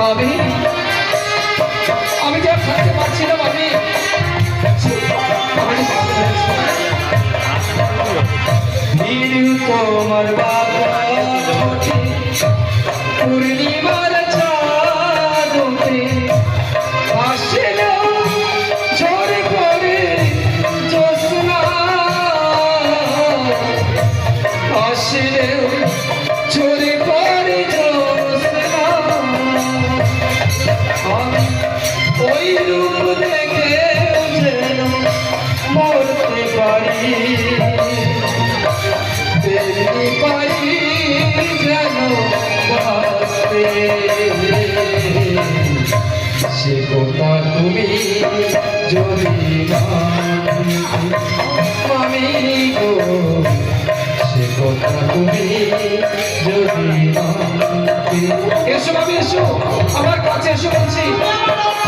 আমি আমি যা থাকতে পারছি না আমি তোমার বাবা পূর্ণিমার চাঁদতে আসিল ঝরে পড়ে জ্যোৎস্না আসিল ঝরে পড়ে জ্যোৎস্না আমি ওই রূপ দেখে যেন মরতে পারি পারি যেন বাঁচতে সে কথা তুমি যদি আমি গো সে কথা তুমি যদি এসো আমি এসো আমার কাছে এসো বলছি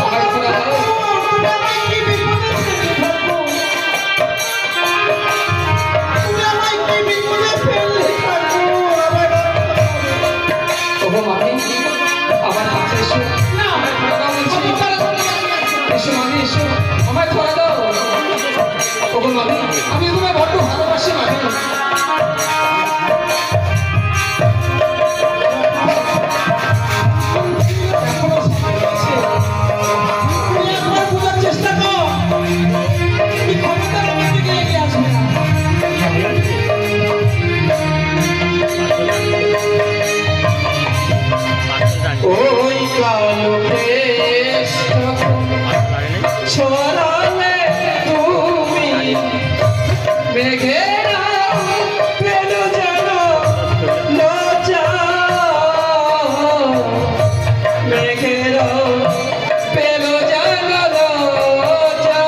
আমার খোলা আমার কাছে এসো এসো মামি এসো আমায় ধরা দাও ওগো মামি আমি তোমায় বড্ড ভালোবাসি মামি চেষ্টা কর ওই কালো ছড়ালে তুমি মেঘেরা পেল যেন লজ্জা মেঘেরা পেল যেন লজ্জা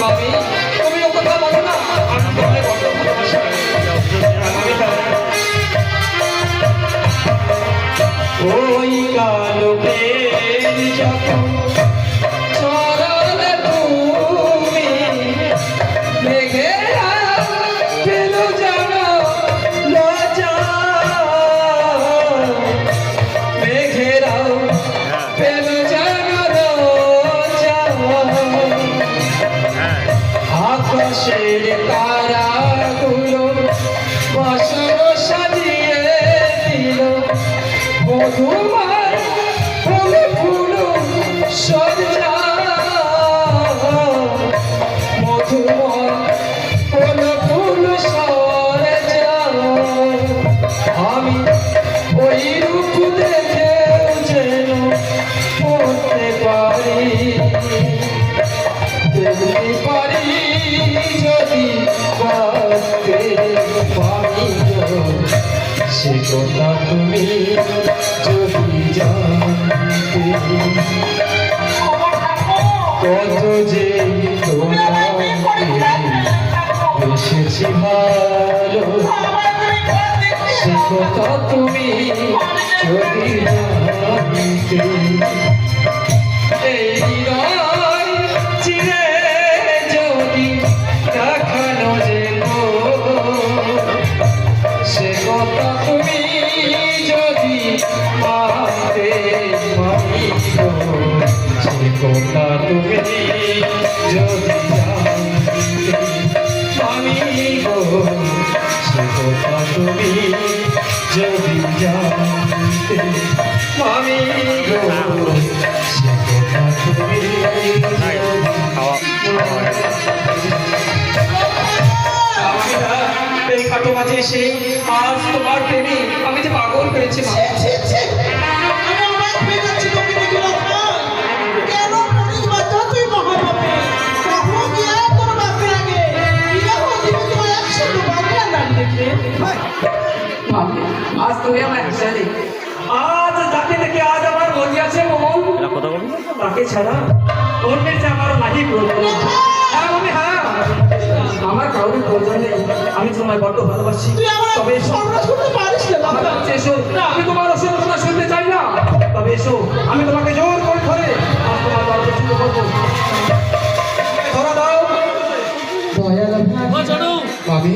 মামি তুমি ও কথা বলো না আমি তোমায় বড্ড ভালোবাসি ওই কালো যখন ছড়ালে তুমি মেঘেরা পেল যেন লজ্জা মেঘেরা পেল যেন লজ্জা আকাশের তারাগুলো বসন সাজিয়ে দিল মধুমার ফুল ফুল সজ্জা মধুমার ফুল ফুল সজ্জা আমি ওই রূপ দেখে যেন পড়তে পারি দেখতে পারি যদি বাঁচতে পারি সে কথা তুমি যদি জানতে কত যে তোমাকে এসেছি ভালো সে কথা তুমি যদি জানতে এই রায় চিরে যদি দেখানো যেত সে কথা তুমি যদি মানতে মানি গো সে কথা তুমি যদি জানতে মানি গো সে কথা তুমি যদি জানতে মানি গো সে কথা তুমি এই কাটো মাঝে এসে আজ তোমার প্রেমে আমি যে পাগল হয়েছি আজ তুমি আমার হাসালি আজ যাকে দেখে আজ আমার মনে আছে মন তাকে ছাড়া অন্যের যে আমার নাহি প্রয়োজন হ্যাঁ আমার কাউকে প্রয়োজন নেই আমি তোমায় বড্ড ভালোবাসি তবে আমি তোমার অসুখ কথা শুনতে চাই না তবে এসো আমি তোমাকে জোর করে ধরে আজ তোমার দরজা শুরু করবো ধরা দাও আমি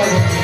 যাবো